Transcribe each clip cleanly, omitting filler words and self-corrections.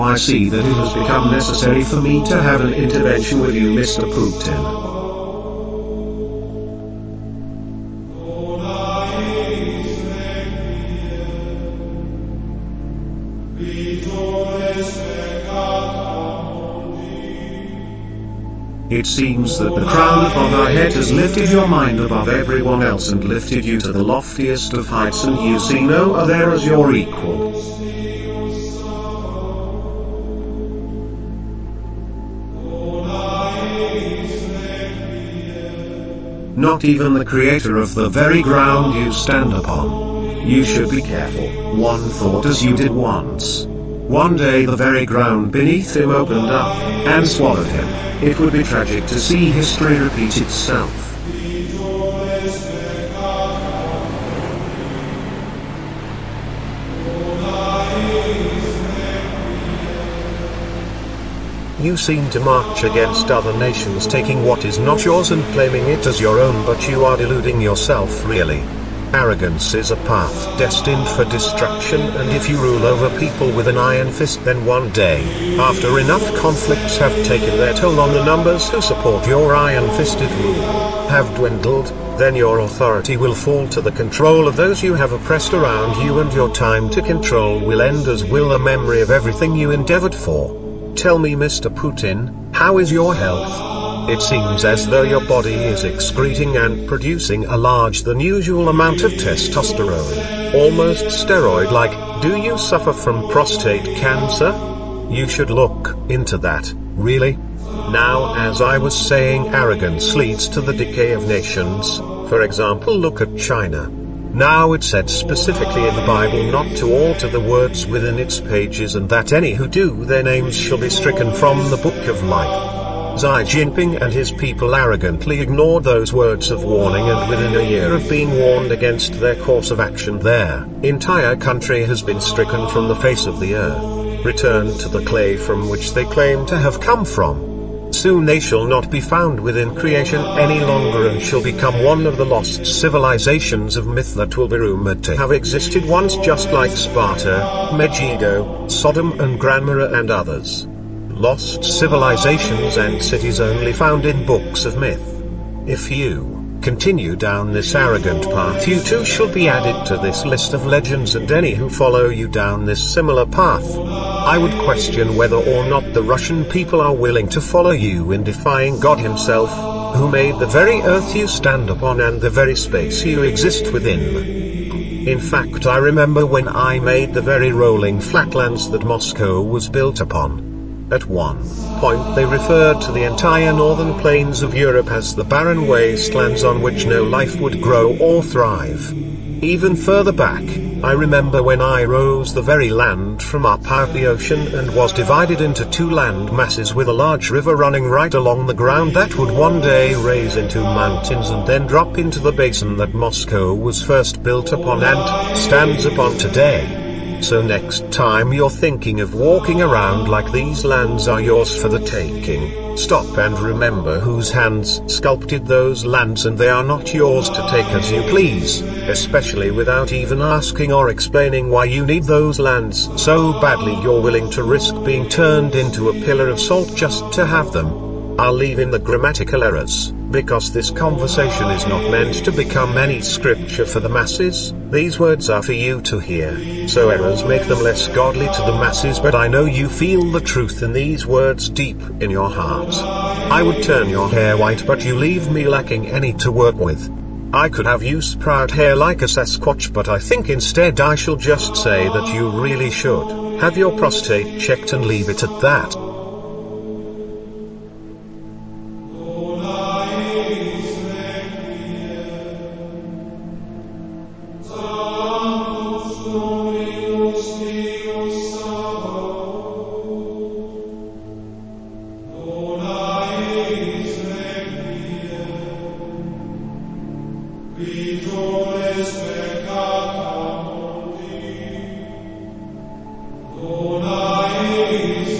I see that it has become necessary for me to have an intervention with you, Mr. Putin. It seems that the crown upon our head has lifted your mind above everyone else and lifted you to the loftiest of heights, and you see no other as your equal. Not even the creator of the very ground you stand upon. You should be careful. One thought as you did once. One day the very ground beneath him opened up and swallowed him. It would be tragic to see history repeat itself. You seem to march against other nations, taking what is not yours and claiming it as your own, but you are deluding yourself, really. Arrogance is a path destined for destruction, and if you rule over people with an iron fist, then one day, after enough conflicts have taken their toll on the numbers who support your iron-fisted rule, have dwindled, then your authority will fall to the control of those you have oppressed around you, and your time to control will end, as will the memory of everything you endeavored for. Tell me, Mr. Putin, how is your health? It seems as though your body is excreting and producing a larger than usual amount of testosterone, almost steroid-like. Do you suffer from prostate cancer? You should look into that, really. Now, as I was saying, arrogance leads to the decay of nations. For example, look at China. Now it said specifically in the Bible not to alter the words within its pages, and that any who do, their names shall be stricken from the book of life. Xi Jinping and his people arrogantly ignored those words of warning, and within a year of being warned against their course of action, their entire country has been stricken from the face of the earth, returned to the clay from which they claim to have come from. Soon they shall not be found within creation any longer, and shall become one of the lost civilizations of myth that will be rumored to have existed once, just like Sparta, Megiddo, Sodom and Granmara and others. Lost civilizations and cities only found in books of myth. If you continue down this arrogant path, you too shall be added to this list of legends, and any who follow you down this similar path. I would question whether or not the Russian people are willing to follow you in defying God himself, who made the very earth you stand upon and the very space you exist within. In fact, I remember when I made the very rolling flatlands that Moscow was built upon. At one point they referred to the entire northern plains of Europe as the barren wastelands on which no life would grow or thrive. Even further back, I remember when I rose the very land from up out the ocean and was divided into two land masses with a large river running right along the ground that would one day raise into mountains and then drop into the basin that Moscow was first built upon and stands upon today. So next time you're thinking of walking around like these lands are yours for the taking, stop and remember whose hands sculpted those lands, and they are not yours to take as you please, especially without even asking or explaining why you need those lands so badly you're willing to risk being turned into a pillar of salt just to have them. I'll leave in the grammatical errors, because this conversation is not meant to become any scripture for the masses. These words are for you to hear, so errors make them less godly to the masses, but I know you feel the truth in these words deep in your heart. I would turn your hair white, but you leave me lacking any to work with. I could have you sprout hair like a Sasquatch, but I think instead I shall just say that you really should have your prostate checked and leave it at that. Dona eis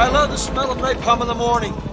I love the smell of napalm in the morning.